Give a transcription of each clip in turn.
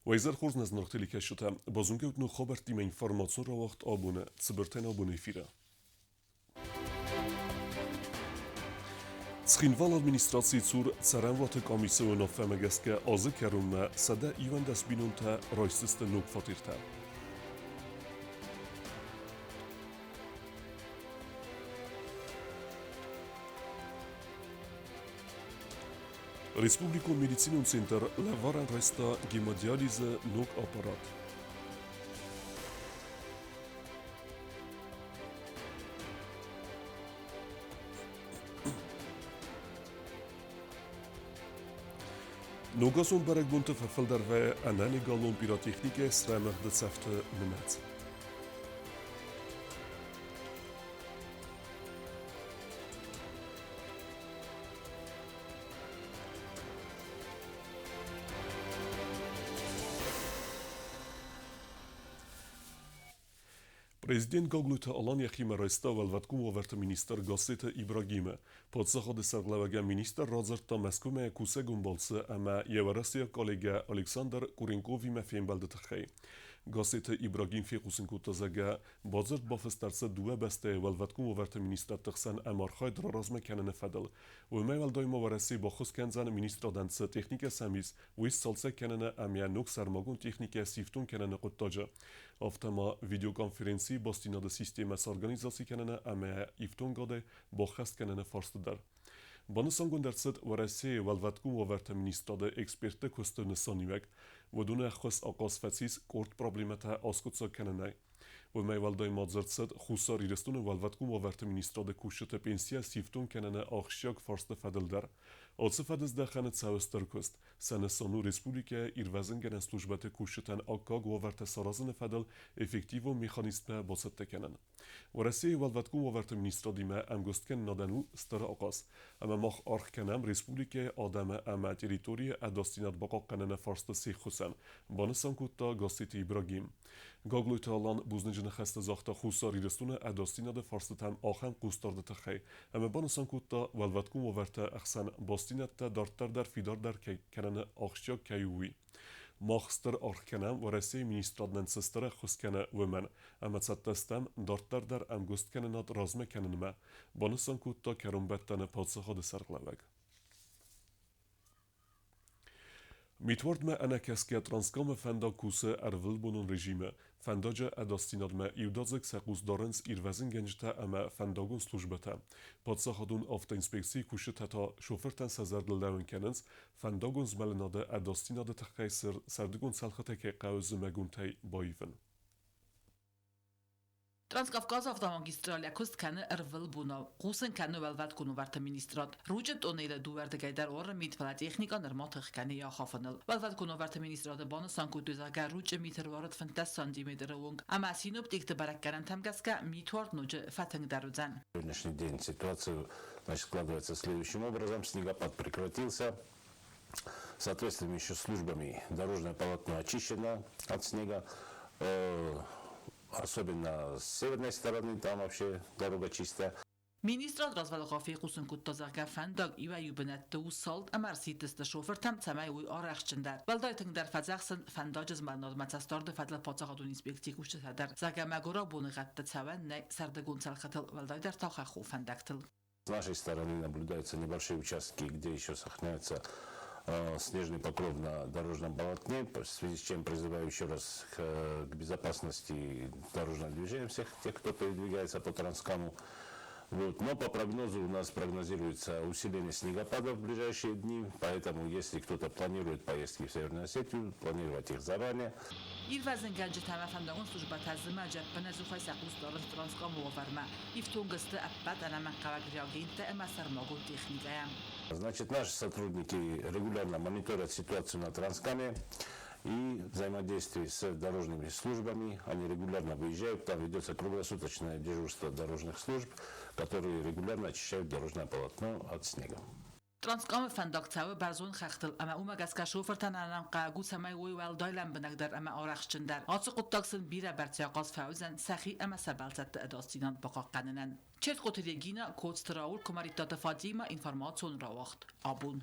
Weiser Horsnes nachtelik şuta bazungut nu haber time information ra wacht abone zberten abone fira. Sxinval administracji zur cerenvaty komisyonu na femegeske azı kerunme sede ivendes binunte rajsiste nuk fatirte. Respubliko Medicinum Center levaran resta gemodialize nuk aparat. Nogason berek bunte verfilder we en ene galon pyrotechnike sremer de cefte nemet. Prezydent Goglute Alanya Khime rejstoval vatkum overt minister Gosite Ibrahime. Pod zachody serglewega minister rodzerta meskume kusegum bolce ama jevarasja kolega Aleksander Kurinkovi me fiembelde tchej. Gosite Ibrahim fekusin kutazega bodzert bafestarce due beste vel vatkum overt minister tchsen amar khayd razme kanene fadel. U meval doimo varasi ba khus kanzan minister danse technike samis wis salse kanene amya nuk sarmagun technike siftun kanene quttaja. Aftama videokonferenci bastina de sistemes organizacji kanene ama iftun gade ba khast kanene farstedar. Banısangun derset varasi vel vatkum overt minister de eksperte kustene sanimek ودون خص آقاس فسیس کورت پروبلمتا آسکوتسا کننای و میوالدای مادزرتسد خوصاری رستون والواتکوم وارت مینیستراده کوشت پنسیا سیفتون کننه آخشیاک فارست فدل در آتس فدز دخانت ساوستر کست سنه سانو رسپولیکا ایروزن گنن سلوجبت کوشتن آکاگ وارت سارازن فدل افکتیو و میخانیسم باست کنن و رسی والواتکوم وارت مینیسترادی ما امگست کن نادنو ستر آقاس اما مخ آرخ کنم رسپولیکا آدم اما تریتوری اداستینات باقا کننه فارست سیخوسن بانسان کوتا گاستیت ایبراگیم گاگلویت آلان بوزنجن خسته زاخته خوصاری رستونه اداستینات فارست هم آخم قوستارده تخی اما بانسان کوتا والواتکوم وارت اخسن باستینات دارتر در فیدار در کننه آخشیا کیوی ماخستر آرکنم و رسی مینیسترادن سستر خسکنه و من اما تستم دارتر در امگست کننات رازمه کننمه بانسان کوتا کرم بتن پادسخه ده سرقلوگ میتورد ما انا کسکه ترانسکام فندا کوسه ارول بونون رژیمه فنداجه اداستیناد ما ایودازک سقوز دارنس ایروزن گنجته اما فنداگون سلوجبته پادساخدون افت انسپکسی کوشه تتا شوفرتن سزردل داون کننس فنداگون زملناده اداستیناد تخکای سردگون سلخته که قوز مگون تی بایفن Transkavkaz avtomagistralja kustkanı ervil buna. Qusen kanı velvat kunu varta ministrat. Rujet onayla duverde gaydar orra mitfala teknika nermatıq kanı ya xafanıl. Velvat kunu varta ministrat bana sanku düzaga ruj meter varat fantas santimetre wong. Ama синоптик бараккаран тамгаска митвард нуже фатанг дарудзан. Сегодняшний день ситуация складывается следующим образом. Снегопад прекратился. Соответствующими службами дорожное полотно очищено от снега. Особенно с северной стороны, там вообще дорога чистая. Министрат развалгافی قوسن کتازاگه فندق ایوا یوبنت دو سالت امرسیتست شوفر تم تمای وی آرخشندر ولدایتن در فزاخسن فنداجز مناد متستارد فضل پاتاقدون اینسپکتی کوشت در زاگه مگورا بونغت تسوان نه سردگون سلختل ولدای در تاخه خو فندقتل. С нашей стороны наблюдаются небольшие участки, где еще сохраняется снежный покров на дорожном полотне, в связи с чем призываю еще раз к безопасности дорожного движения всех тех, кто передвигается по Транскаму. Вот. Но по прогнозу у нас прогнозируется усиление снегопада в ближайшие дни, поэтому если кто-то планирует поездки в Северную Осетию, планировать их заранее. ایروزن گنج تمام فندقون سلوجبت از ماجد بنزوخای سقوس دارن ترانسکام وفرما ایفتونگست ابد انا من قواگریاگین تا اما سرماگون تکنیکایم. Значит, наши сотрудники регулярно мониторят ситуацию на Транскаме и взаимодействие с дорожными службами. Они регулярно выезжают, там ведется круглосуточное дежурство дорожных служб, которые регулярно очищают дорожное полотно от снега. ترانسکام فندق تاو برزون خختل اما او مگس کشوفرتن انم قاگو سمای وی ول دایلم بنگدر اما آرخشندر آتش قطاکسن بیره برتیاقاز فوزن سخی اما سبالتت اداستینان بقا قننن چرت قطریگینا کوتستراول کماریتات فادیما اینفرماسیون را وقت آبون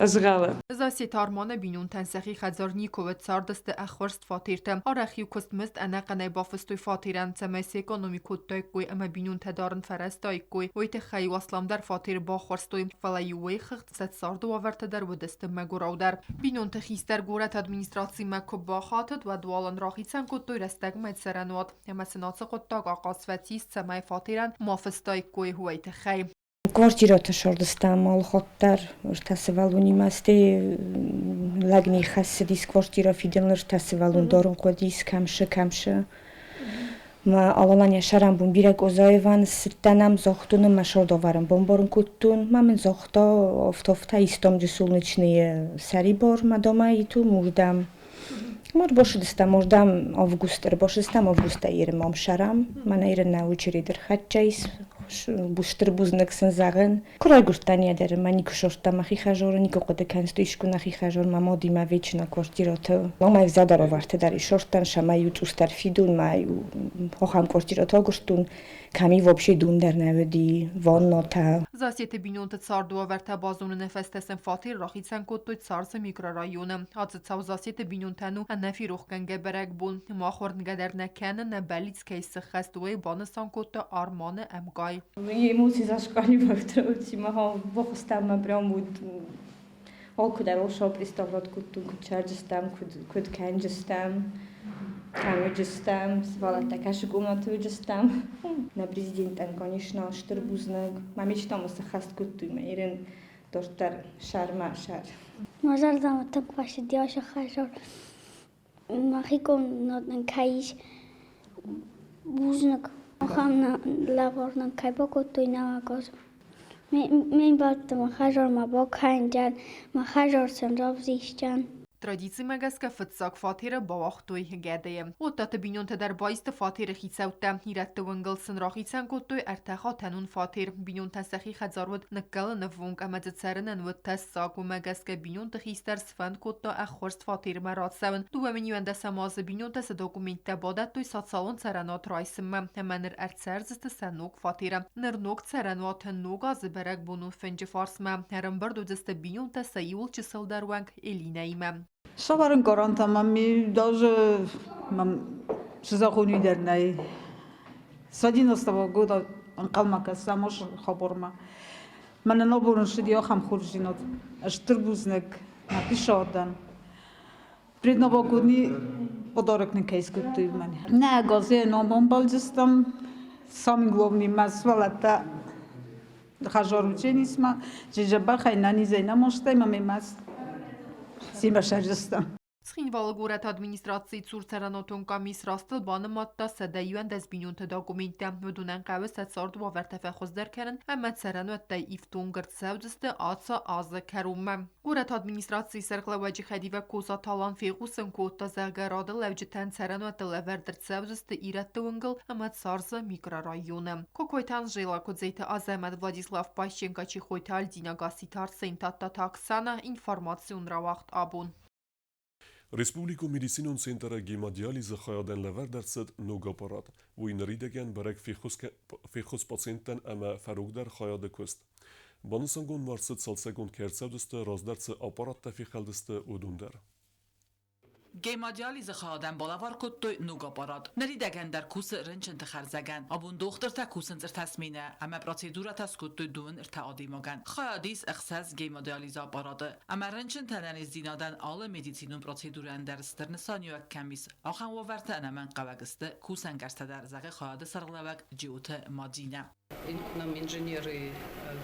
ازغاله زاسی تارمان بینون تنسخی خزارنی کوت ساردست اخورست فاتیرتم آرخیو کست مست انا قنای بافستوی فاتیرن سمسی اکونومی کودتای کوی اما بینون تدارن فرستای کوی ویت خی واسلام در فاتیر با خورستوی فلایوی خخت ست سارد و ورت در و دست مگوراو در بینون تخیستر گورت ادمینستراسی مکو با خاطد و دوالن راخیتسن کودتوی رستگ مد سرنوات اما سناس کودتاگ آقاس فتیست سمای فاتیرن مافستای کوی ویت خی Квартирата шордыстам алхоттар ртасевалуни масте лагни хасдис квартира фиделнер ртасевалун дорун қодис камшы ма алаланя шарамбун бирек озаеван сиртанам зохтуны машордоварам бомборун куттун мамин зохто офтофта истом жесулничные сарибор мадома иту мурдам мор бошдыстам мурдам августер бошдыстам августа ирем амшарам мана ирен научиридер хатчайс бустер бузнек сензаген крайгуртания дер маник шорта махи хажор нико коде канстишку нахи хажор мамоди ма вечна квартирата ломай задаро варте дари шортан шамаю тустар фидун маю хохам квартирата гуштун کمی وبشه دون در نودی وان ناتا زاسیت بینون تصاردو ورت بازون نفس تسن فاتیر راخید سن کد توی سارس میکرارایون حادثه تاو زاسیت بینون تنو نفی روخ کنگه برگ بون ما خورد نگدر نکنه نبلیت کیس خستوی بانستان کد تو آرمان امگای емоции зашкали вътре ма бохостам ма прям بود олку дар ошо представлят куд чарджистам куд канджистам камеджистам свала такаш гуматуджистам на президентан конечно штырбузнак ма мечтам са хаст куттуйма ирен доштар шарма шар مازال زمان باشه دیاش خشار ماخی کن نادن کایش بوزنک خام لابورن کای با کوتوی نواگوز من باید خشار ما با کنجان ما خشار سنجاب زیشتن ترادیسی مگسکه فتساک فاتیر با وقتوی گرده و تات بینون در بایست فاتیر خیسوته هیرت ونگل سن راخیتسن کتوی ارتخا تنون فاتیر بینون تسخی خزارود نکل نفونگ امد سرنن و تساک و مگسکه بینون تخیستر سفند کتا اخورست فاتیر مراد سون دو منیوان دست ماز بینون تس دوکومنت بادت توی سات سالون سرنات رایسم همانر ارتسرزست سنوک فاتیر نرنوک سرنات نوگاز برگ بونو فنج فارسم هرم بردو دست بینون تس یول چسل در ونگ الینایمم Шаварен коранта мами даже шизахуни дернай. С 11 года анкалмака самош хаборма. Мене наборун шидио хам хуржинот. Штырбузнек напишордан. Пред новогодни подарок не кейскуттуй мене. Не газе но бомбалжистам самый главный масвалата хажорученисма. Жежаба хайнани зейна моштай мами мас سیما شرجستان سخین والگورت ادمینستراسی цур царанотон камис растыл баны матта садаюан даз бинун документам мудунан қавы сатсард ва вертафа хуздер керен амма цараноттай ифтун гырт савдысты атса азы карумам гурат администрации сарқла ваджи хадива коза талан фиғусын котта загарады лавжитан царанотта лавердер савдысты иратты унгл амма царзы микрорайоны кокойтан жила кодзейта азамат Владислав Пащенко чихойтал дина гаситар сентатта таксана информацион равахт абун Respubliku Medicinun Centra Gemadialyse Khayadın lever derset nog apparat, wo in Riedegen berek fichus patienten ama farugder Khayadı kust. Banısangun varsit salsegun kersevdiste razderse apparat tefikhaldiste udunder. گیمادیالیز خادم بالاوار کد توی نوگا باراد نریدگن در کوس رنچن تخرزگن ابون دختر تا کوسن زر تصمینه اما پروسیدورا تاس کد توی دون ارتعادی مگن خیادیس اخصاص گیمادیالیزا باراده اما رنچن تنانیز دینادن آل مدیسینون پروسیدور اندرستر نسانیو کمیس آخن وورت انمان قواگسته کوسن گرسته در زغ خیاد سرغلوک جیوت مادینه Нам инженеры,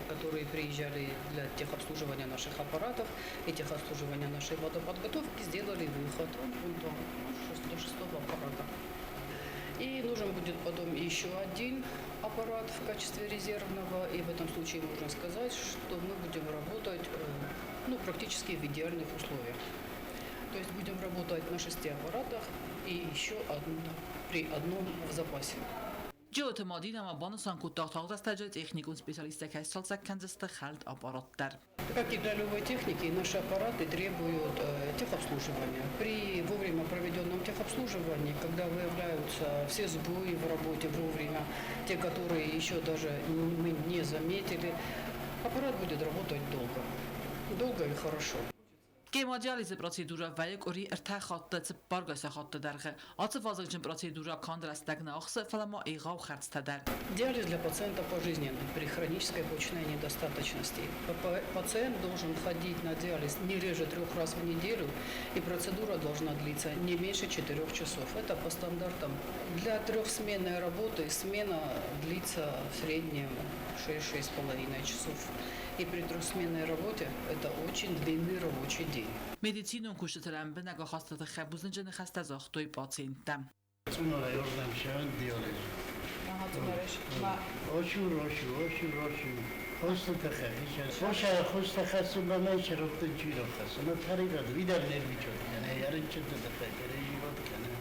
которые приезжали для техобслуживания наших аппаратов и техобслуживания нашей водоподготовки, сделали выход до 6-го аппарата. И нужен будет потом еще один аппарат в качестве резервного. И в этом случае можно сказать, что мы будем работать практически в идеальных условиях. То есть будем работать на 6 аппаратах и еще при одном в запасе. جوت مادین ما بانسان کوتاه تاغ استجد техникум специалиста кайсалса канзаста халт аппараттар. Как и для любой техники, наши аппараты требуют техобслуживания. При вовремя проведенном техобслуживании, когда выявляются все сбои в работе вовремя, те, которые еще даже мы не заметили, аппарат будет работать долго. долго и хорошо. Gejmadiyalize procedura vayek ori ertaxatte te bargase hatte derge. Atse vazagjen procedura kandrastagna ochse falama egaw khartstadar. Диализ для пациента пожизненный при хронической почечной недостаточности. Пациент должен ходить на диализ не реже 3 раз в неделю, и процедура должна длиться не меньше 4 часов. Это по стандартам. Для трехсменной работы смена длится в среднем 6-6,5 часов. И при трехсменной работе это очень длинный рабочий день. Medicínun kuşturan be nega hastate xabuzn xasta zaxtoy pacientam. Цунора ёрдам шаван диализ. Ага, цунореш. Ма Очень. Просто такая. Просто хасуба меньше роптын чуйро хасуна таригад. Видар нервичот. Yani yarın çıktı da pekere jivat kana.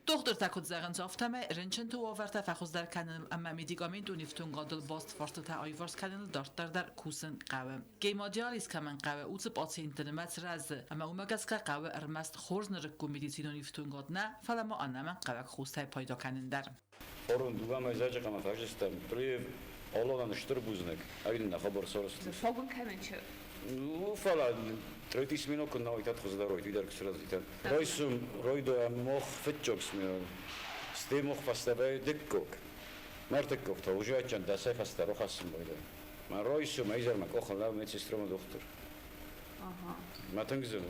Doktor takut zagen zaftame rinchen to overta fakhuz dar kanal amma medikament uniftun qadil bast farta ta ayvars kanal dartar dar kusen qawe. Gejmadiyaliz kamen qawe uts pacientin matraz amma umagaska qawe ermast khorzner ku medicin uniftun qadna falama anama qawe khustay payda kanindar. Orun dugama zaje qama fajistam pri ologan shturbuznek. Agina khabar soros. Fogun kemenche. Фала 30 минут на ойт атхуз дарой видар ксразитан. Ройсум ройдо мох фетчокс ми сте мох фастабай деккок. Мартеккок та уже ачан да сай фастаро хасм бойда. Ма ройсум айзар ма кохла медсестрома доктор. Aha. Матангзен.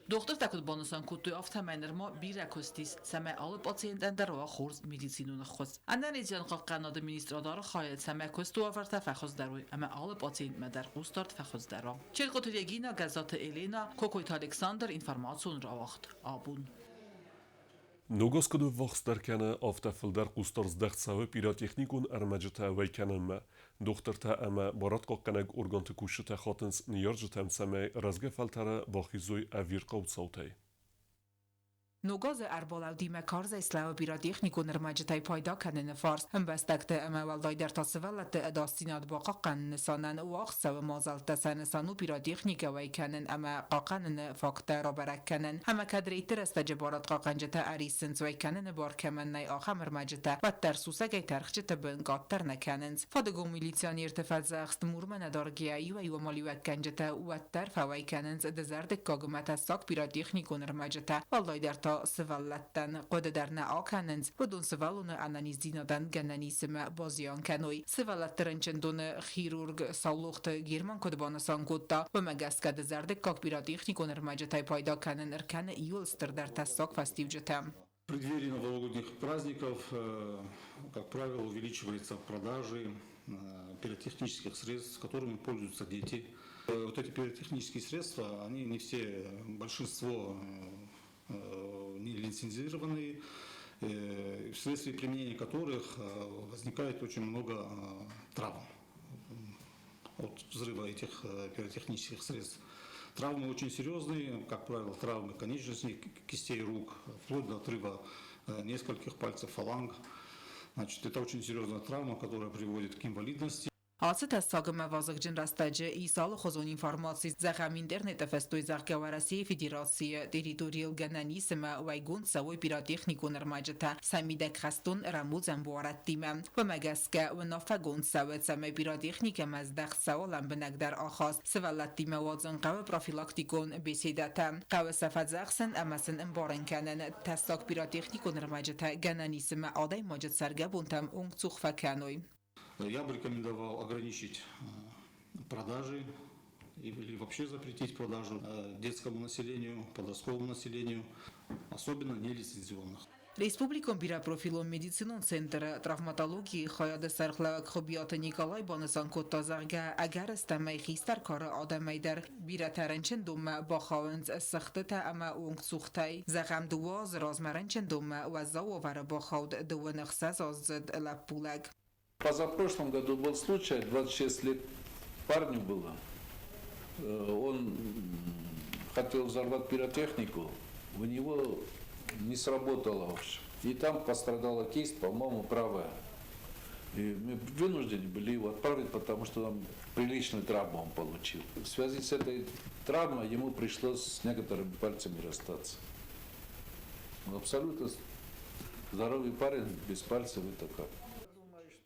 Doktor takut bonusan kutu aftamayner ma bir akustis same alı pacienten dar wa khurz medicinun khuz. Andan izyan qanada ministradar khayet same kustu afarta fakhuz daroy ama alı pacient madar qustart fakhuz daro. Çelqotulegina gazata Elena Kokoyt Alexander information rawacht abun. Nogoskadu wachsterkenne auf der Felder Kustars dertsawe pirotechnikun armajeta weikenemme. Dochterta ama baratqaqqanak organte kushita khatens niyarjetem same razgefaltara bakhizoi avir qawtsautay. Nogaz arbolav dime karza islav pirotechnikun armajeta payda kanene fars hem bestakte ama valday der tasvelat adastinat baqaqan sanan waqsa ve mazalta sanasanu pirotechnika weikenen ama qaqanen fakta rabarakenen ama kadreitir istajabarat qaqanjeta arisin weikenen barkemen nay axam armajeta vatter susagay tarxjeta ben qatter nakanens fadago militsion irtifat zaxt murman dargia yu maliwat kanjeta vatter faweikenen dezarde kogmata sak pirotechnikun armajeta valday der سوالتن قدرنا آکنند بدون سوالون آنالیز دینادن گنانیسم بازیان کنوی سوالت رنچندون خیرورگ سالوخت گیرمان کدبان سانکوتا و مگس کد زرد کاک پیراتیخنیکون ارمجتای پایدا کنن ارکن یولستر در تساک فستیو جتم. В преддверии новогодних праздников, как правило, увеличиваются продажи пиротехнических средств, которыми пользуются дети. Вот эти пиротехнические средства, они не все, большинство не лицензированные, вследствие применения которых возникает очень много травм от взрыва этих пиротехнических средств. Травмы очень серьезные, как правило, травмы конечностей, кистей рук, вплоть до отрыва нескольких пальцев фаланг. Значит, это очень серьезная травма, которая приводит к инвалидности. Asıl tasagım vazıqcın rastacı İsalı xozun informasiz zaxam internet festoy zaxgavarasi federasiya teritorial gananisma vaygun savoy pirotexnikun armajeta samidek xastun ramuzan buarattime ve magaska ve nafagun savet same pirotexnika mazdax sawalan benagdar axas sevallattime wazın qav profilaktikun besedata qav safat zaxsan amasin imbaran kanan tasag pirotexnikun armajeta gananisma aday majid sargabuntam ung cuxfakanoy. Я бы рекомендовал ограничить продажи или вообще запретить продажу детскому населению, подростковому населению, особенно нелицензионных. Республикон бира профилон медицинон центр травматологии хаяда сархлавак хобията Николай Банасан Коттазарга агар стамай хистар кара адамайдар бира таранчен دوم باخاونز سخته اما اونگ سوخته زغم دواز رازمرنچن دوم و زاوور باخاود دو نخصاز زد لپولگ. Позапрошлом году был случай, 26 лет парню было. Он хотел взорвать пиротехнику, у него не сработало вообще. И там пострадала кисть, по-моему, правая. И мы вынуждены были его отправить, потому что там приличную травму он получил. В связи с этой травмой ему пришлось с некоторыми пальцами расстаться. Он абсолютно здоровый парень, без пальцев и такой.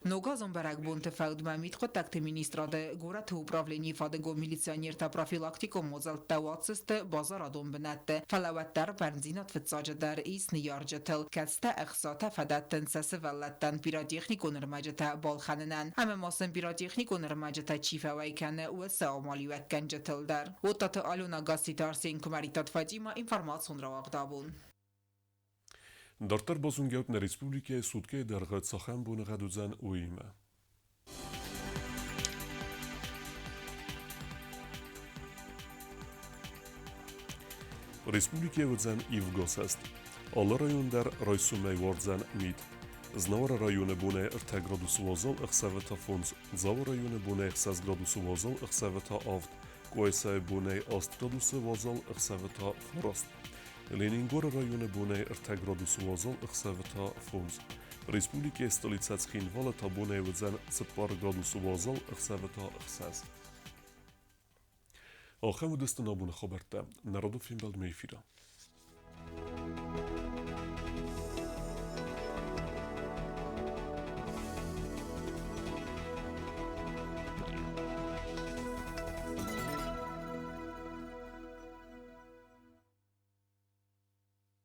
Նոգազոն բարակ բունտը ֆաուդմամիտ խոտակտ մինիստրադը գորաթ ուպրավլենի ֆադեգո միլիցիաներ տա պրոֆիլակտիկո մոզալ տավացստը բազարադոն բնատը ֆալավատտար բենզինատ վծաջդար իսնի յարջտել կստա ախսատա ֆադատտն սասվալատտան պիրատեխնիկո նրմաջտա բալխաննան ամեմասն պիրատեխնիկո նրմաջտա չիֆավայքանը ուսա օմալիվետ կնջտելդար օտատը ալունա գասիտարսին կմարիտատ ֆադիմա ինֆորմացիոն ռավաղդաբուն Դարտար բոզունգյոտ Ռեսպուբլիկայի սուտկե դերղը ծախան բունղադուձան ուիմը Ռեսպուբլիկայի ուձան իվ գոսաստ Ալը ռայոնդար ռայսում է վարձան միտ Znavara rayonu bune 4 gradus vozol ıxsaveta fons Zavara rayonu bune 6 gradus vozol ıxsaveta avt Koesay bune 6 gradus vozol ıxsaveta frost Leningor rayonu bune 4 gradus vozol ıxsaveta fons Respublika stolica Țhinvala bune văzan 4 gradus vozol ıxsaveta ıxsaz Ахам удастана бун хабарта народов финбалд мейфира